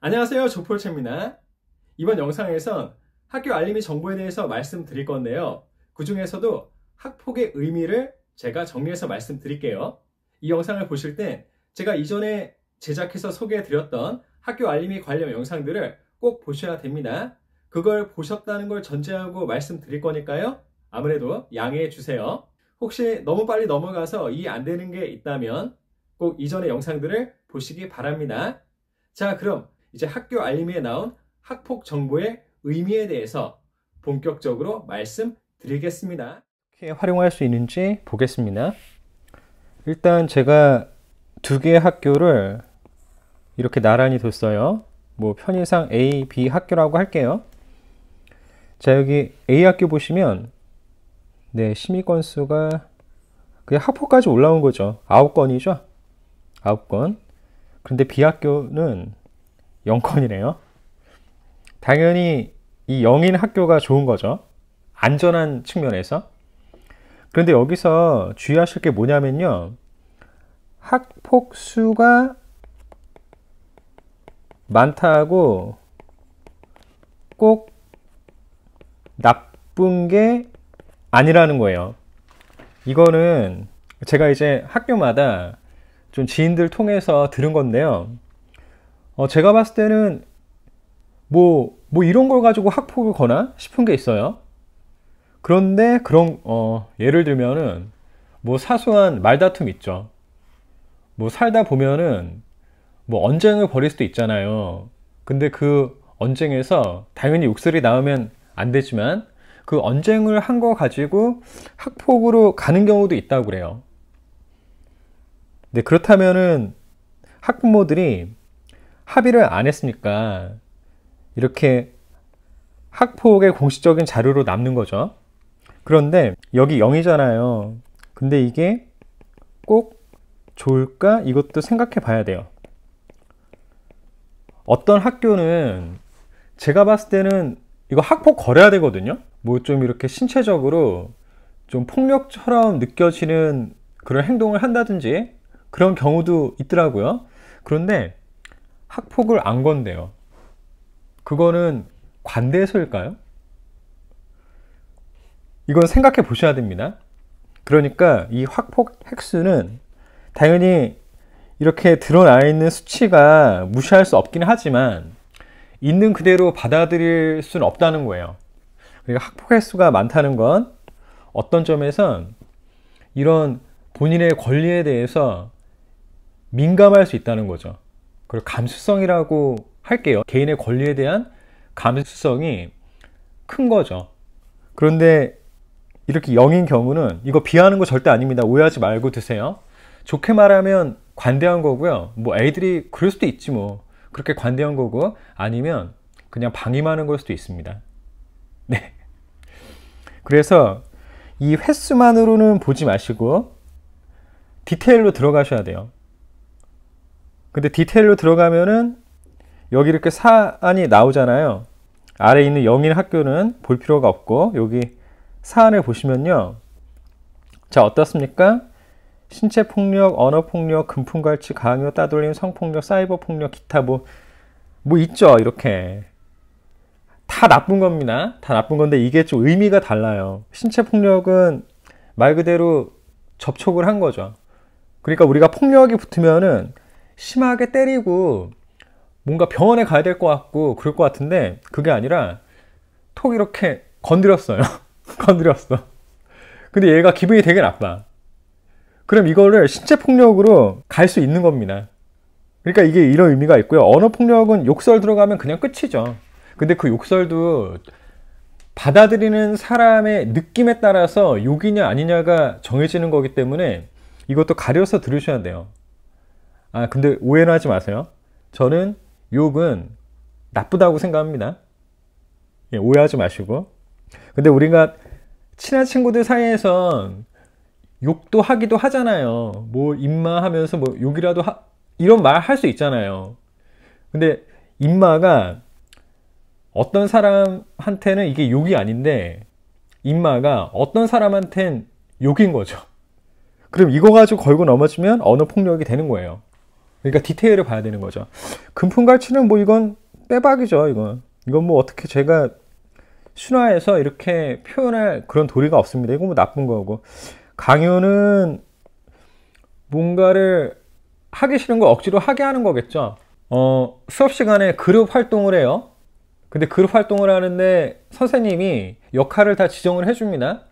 안녕하세요, 조폴체입니다. 이번 영상에선 학교 알림이 정보에 대해서 말씀드릴 건데요. 그 중에서도 학폭의 의미를 제가 정리해서 말씀드릴게요. 이 영상을 보실 때 제가 이전에 제작해서 소개해드렸던 학교 알림이 관련 영상들을 꼭 보셔야 됩니다. 그걸 보셨다는 걸 전제하고 말씀드릴 거니까요. 아무래도 양해해 주세요. 혹시 너무 빨리 넘어가서 이해 안 되는 게 있다면 꼭 이전의 영상들을 보시기 바랍니다. 자, 그럼 이제 학교 알림에 나온 학폭 정보의 의미에 대해서 본격적으로 말씀드리겠습니다. 어떻게 활용할 수 있는지 보겠습니다. 일단 제가 두 개의 학교를 이렇게 나란히 뒀어요. 뭐 편의상 A, B 학교라고 할게요. 자, 여기 A 학교 보시면 심의 건수가 그냥 학폭까지 올라온 거죠. 9건이죠. 9건. 그런데 B 학교는 0건이네요. 당연히 이 0인 학교가 좋은 거죠. 안전한 측면에서. 그런데 여기서 주의하실 게 뭐냐면요. 학폭 수가 많다고 꼭 나쁜 게 아니라는 거예요. 이거는 제가 이제 학교마다 좀 지인들 통해서 들은 건데요. 제가 봤을 때는 뭐 이런 걸 가지고 학폭을 거나 싶은 게 있어요. 그런데 예를 들면은 뭐 사소한 말다툼 있죠. 뭐 살다 보면은 뭐 언쟁을 벌일 수도 있잖아요. 근데 그 언쟁에서 당연히 욕설이 나오면 안 되지만 그 언쟁을 한 거 가지고 학폭으로 가는 경우도 있다고 그래요. 네, 그렇다면은 학부모들이 합의를 안 했으니까 이렇게 학폭의 공식적인 자료로 남는 거죠. 그런데 여기 0이잖아요. 근데 이게 꼭 좋을까? 이것도 생각해 봐야 돼요. 어떤 학교는 제가 봤을 때는 이거 학폭 걸어야 되거든요. 뭐 좀 이렇게 신체적으로 좀 폭력처럼 느껴지는 그런 행동을 한다든지 그런 경우도 있더라고요. 그런데 학폭을 안 건대요. 그거는 관대해서일까요? 이건 생각해 보셔야 됩니다. 그러니까 이 학폭 횟수는 당연히 이렇게 드러나 있는 수치가 무시할 수 없긴 하지만 있는 그대로 받아들일 수는 없다는 거예요. 그러니까 학폭 횟수가 많다는 건 어떤 점에선 이런 본인의 권리에 대해서 민감할 수 있다는 거죠. 그리고 감수성이라고 할게요. 개인의 권리에 대한 감수성이 큰 거죠. 그런데 이렇게 0인 경우는 이거 비하하는 거 절대 아닙니다. 오해하지 말고 드세요. 좋게 말하면 관대한 거고요. 뭐 애들이 그럴 수도 있지 뭐. 그렇게 관대한 거고 아니면 그냥 방임하는 걸 수도 있습니다. 네. 그래서 이 횟수만으로는 보지 마시고 디테일로 들어가셔야 돼요. 근데 디테일로 들어가면은 여기 이렇게 사안이 나오잖아요. 아래에 있는 0인 학교는 볼 필요가 없고 여기 사안을 보시면요. 자, 어떻습니까? 신체폭력, 언어폭력, 금품갈취, 강요, 따돌림, 성폭력, 사이버폭력, 기타 뭐 있죠. 이렇게 다 나쁜 겁니다. 다 나쁜 건데 이게 좀 의미가 달라요. 신체폭력은 말 그대로 접촉을 한 거죠. 그러니까 우리가 폭력이 붙으면은 심하게 때리고 뭔가 병원에 가야 될 것 같고 그럴 것 같은데 그게 아니라 톡 이렇게 건드렸어요. 건드렸어. 근데 얘가 기분이 되게 나빠. 그럼 이거를 신체폭력으로 갈 수 있는 겁니다. 그러니까 이게 이런 의미가 있고요. 언어폭력은 욕설 들어가면 그냥 끝이죠. 근데 그 욕설도 받아들이는 사람의 느낌에 따라서 욕이냐 아니냐가 정해지는 거기 때문에 이것도 가려서 들으셔야 돼요. 근데 오해는 하지 마세요. 저는 욕은 나쁘다고 생각합니다. 예, 오해하지 마시고. 근데 우리가 친한 친구들 사이에선 욕도 하기도 하잖아요. 뭐 임마 하면서 뭐 욕이라도 이런 말 할 수 있잖아요. 근데 임마가 어떤 사람한테는 이게 욕이 아닌데 임마가 어떤 사람한테는 욕인 거죠. 그럼 이거 가지고 걸고 넘어지면 언어 폭력이 되는 거예요. 그러니까 디테일을 봐야 되는 거죠. 금품갈치는 뭐 이건 빼박이죠. 이건 뭐 어떻게 제가 순화해서 이렇게 표현할 그런 도리가 없습니다. 이건 뭐 나쁜 거고. 강요는 뭔가를 하기 싫은 걸 억지로 하게 하는 거겠죠. 수업 시간에 그룹 활동을 해요. 근데 그룹 활동을 하는데 선생님이 역할을 다 지정을 해줍니다.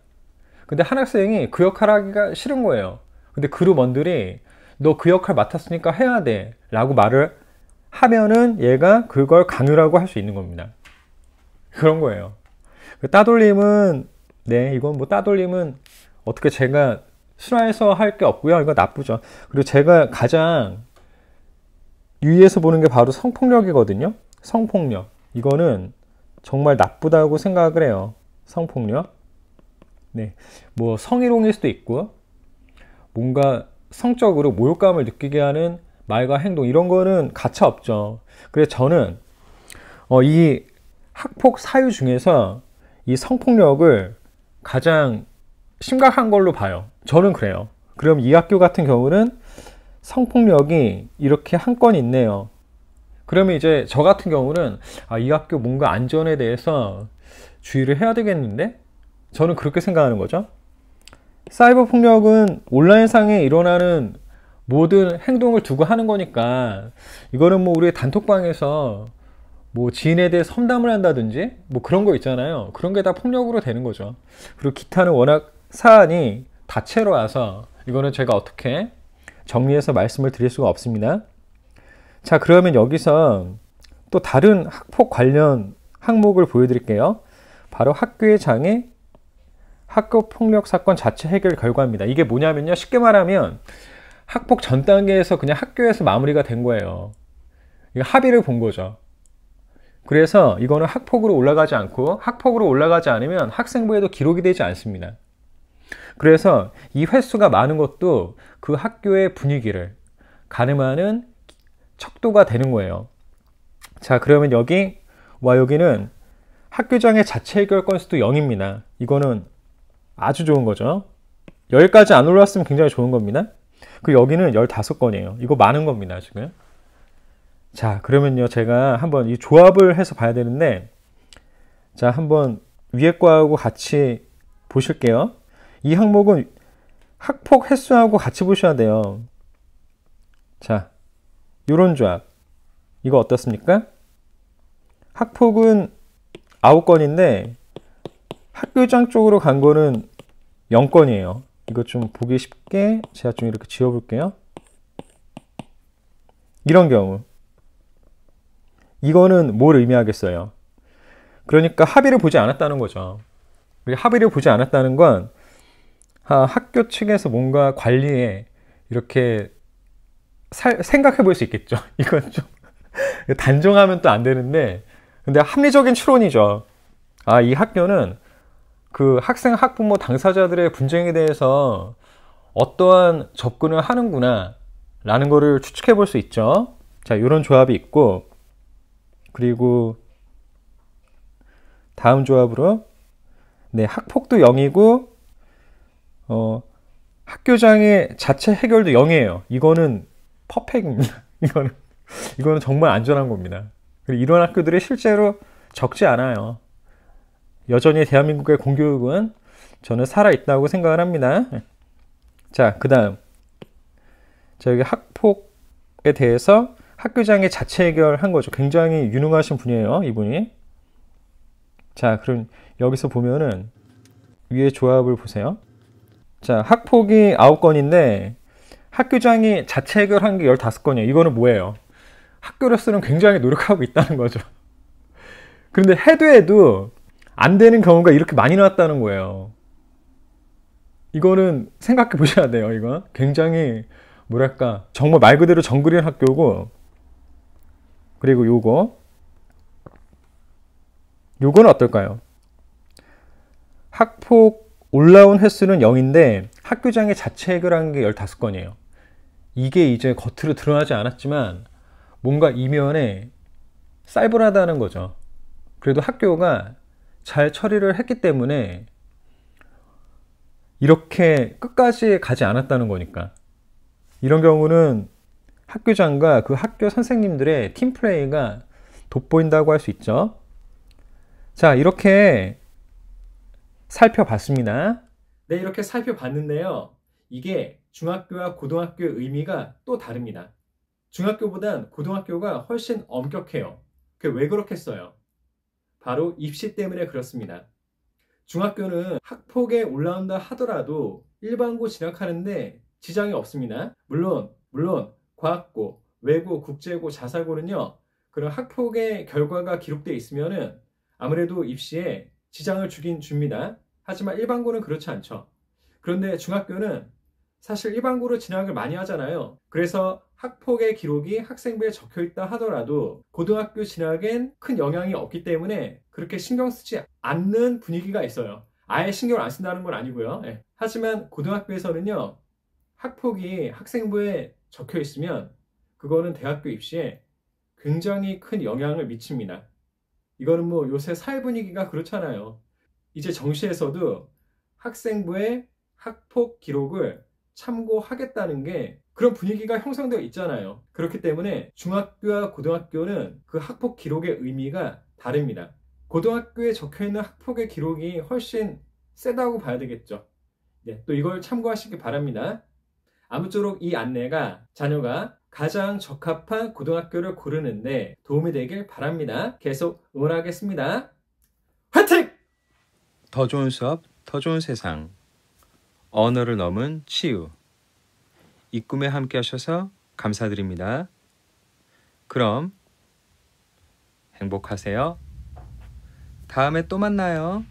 근데 한 학생이 그 역할 하기가 싫은 거예요. 근데 그룹원들이 너 그 역할 맡았으니까 해야 돼 라고 말을 하면은 얘가 그걸 강요라고 할 수 있는 겁니다. 그런 거예요. 따돌림은, 네, 이건 뭐 따돌림은 어떻게 제가 순화해서 할 게 없고요. 이거 나쁘죠. 그리고 제가 가장 유의해서 보는 게 바로 성폭력이거든요. 성폭력. 이거는 정말 나쁘다고 생각을 해요. 성폭력. 네. 뭐 성희롱일 수도 있고, 뭔가 성적으로 모욕감을 느끼게 하는 말과 행동, 이런 거는 가차 없죠. 그래서 저는 이 학폭 사유 중에서 이 성폭력을 가장 심각한 걸로 봐요. 저는 그래요. 그럼 이 학교 같은 경우는 성폭력이 이렇게 한 건 있네요. 그러면 이제 저 같은 경우는 이 학교 뭔가 안전에 대해서 주의를 해야 되겠는데? 저는 그렇게 생각하는 거죠. 사이버 폭력은 온라인상에 일어나는 모든 행동을 두고 하는 거니까, 이거는 뭐 우리 단톡방에서 뭐 지인에 대해 험담을 한다든지 뭐 그런 거 있잖아요. 그런 게 다 폭력으로 되는 거죠. 그리고 기타는 워낙 사안이 다채로 와서 이거는 제가 어떻게 정리해서 말씀을 드릴 수가 없습니다. 자, 그러면 여기서 또 다른 학폭 관련 항목을 보여드릴게요. 바로 학교의 장애, 학교 폭력 사건 자체 해결 결과입니다. 이게 뭐냐면요, 쉽게 말하면 학폭 전 단계에서 그냥 학교에서 마무리가 된 거예요. 이거 합의를 본 거죠. 그래서 이거는 학폭으로 올라가지 않고, 학폭으로 올라가지 않으면 학생부에도 기록이 되지 않습니다. 그래서 이 횟수가 많은 것도 그 학교의 분위기를 가늠하는 척도가 되는 거예요. 자, 그러면 여기는 학교장의 자체 해결 건수도 0입니다. 이거는 아주 좋은 거죠. 여기까지 안 올랐으면 굉장히 좋은 겁니다. 그리고 여기는 15건이에요. 이거 많은 겁니다, 지금. 자, 그러면요, 제가 한번 이 조합을 해서 봐야 되는데, 자, 한번 위에 거하고 같이 보실게요. 이 항목은 학폭 횟수하고 같이 보셔야 돼요. 자, 요런 조합. 이거 어떻습니까? 학폭은 9건인데, 학교장 쪽으로 간 거는 0건이에요. 이거 좀 보기 쉽게 제가 좀 이렇게 지워볼게요. 이런 경우. 이거는 뭘 의미하겠어요? 그러니까 합의를 보지 않았다는 거죠. 합의를 보지 않았다는 건 학교 측에서 뭔가 관리에 이렇게 생각해 볼 수 있겠죠. 이건 좀 단정하면 또 안 되는데, 근데 합리적인 추론이죠. 이 학교는 그 학생, 학부모, 당사자들의 분쟁에 대해서 어떠한 접근을 하는구나 라는 거를 추측해 볼 수 있죠. 자, 이런 조합이 있고, 그리고 다음 조합으로, 네, 학폭도 0이고 학교장의 자체 해결도 0이에요. 이거는 퍼펙트입니다. 이거는 정말 안전한 겁니다. 그리고 이런 학교들이 실제로 적지 않아요. 여전히 대한민국의 공교육은 저는 살아있다고 생각을 합니다. 자, 그 다음. 여기 학폭에 대해서 학교장의 자체 해결한 거죠. 굉장히 유능하신 분이에요, 이분이. 자, 그럼 여기서 보면은 위에 조합을 보세요. 자, 학폭이 9건인데 학교장이 자체 해결한 게 15건이에요. 이거는 뭐예요? 학교로서는 굉장히 노력하고 있다는 거죠. 그런데 해도 안 되는 경우가 이렇게 많이 나왔다는 거예요. 이거는 생각해 보셔야 돼요. 이거 굉장히 뭐랄까, 정말 말 그대로 정글인 학교고, 그리고 요거는 어떨까요? 학폭 올라온 횟수는 0인데 학교장의 자체 해결한 게 15건이에요. 이게 이제 겉으로 드러나지 않았지만 뭔가 이면에 쌀벌하다는 거죠. 그래도 학교가 잘 처리를 했기 때문에 이렇게 끝까지 가지 않았다는 거니까. 이런 경우는 학교장과 그 학교 선생님들의 팀플레이가 돋보인다고 할 수 있죠. 자, 이렇게 살펴봤습니다. 네, 이렇게 살펴봤는데요. 이게 중학교와 고등학교의 의미가 또 다릅니다. 중학교보단 고등학교가 훨씬 엄격해요. 그게 왜 그렇겠어요? 바로 입시 때문에 그렇습니다. 중학교는 학폭에 올라온다 하더라도 일반고 진학하는데 지장이 없습니다. 물론 과학고, 외고, 국제고, 자사고는요. 그런 학폭의 결과가 기록되어 있으면은 아무래도 입시에 지장을 주긴 줍니다. 하지만 일반고는 그렇지 않죠. 그런데 중학교는 사실 일반고로 진학을 많이 하잖아요. 그래서 학폭의 기록이 학생부에 적혀 있다 하더라도 고등학교 진학엔 큰 영향이 없기 때문에 그렇게 신경 쓰지 않는 분위기가 있어요. 아예 신경을 안 쓴다는 건 아니고요. 예. 하지만 고등학교에서는요, 학폭이 학생부에 적혀 있으면 그거는 대학교 입시에 굉장히 큰 영향을 미칩니다. 이거는 뭐 요새 사회 분위기가 그렇잖아요. 이제 정시에서도 학생부의 학폭 기록을 참고하겠다는 게 그런 분위기가 형성되어 있잖아요. 그렇기 때문에 중학교와 고등학교는 그 학폭 기록의 의미가 다릅니다. 고등학교에 적혀있는 학폭의 기록이 훨씬 세다고 봐야 되겠죠. 네, 또 이걸 참고하시기 바랍니다. 아무쪼록 이 안내가 자녀가 가장 적합한 고등학교를 고르는데 도움이 되길 바랍니다. 계속 응원하겠습니다. 화이팅! 더 좋은 수업, 더 좋은 세상. 언어를 넘은 치유. 이 꿈에 함께 하셔서 감사드립니다. 그럼 행복하세요. 다음에 또 만나요.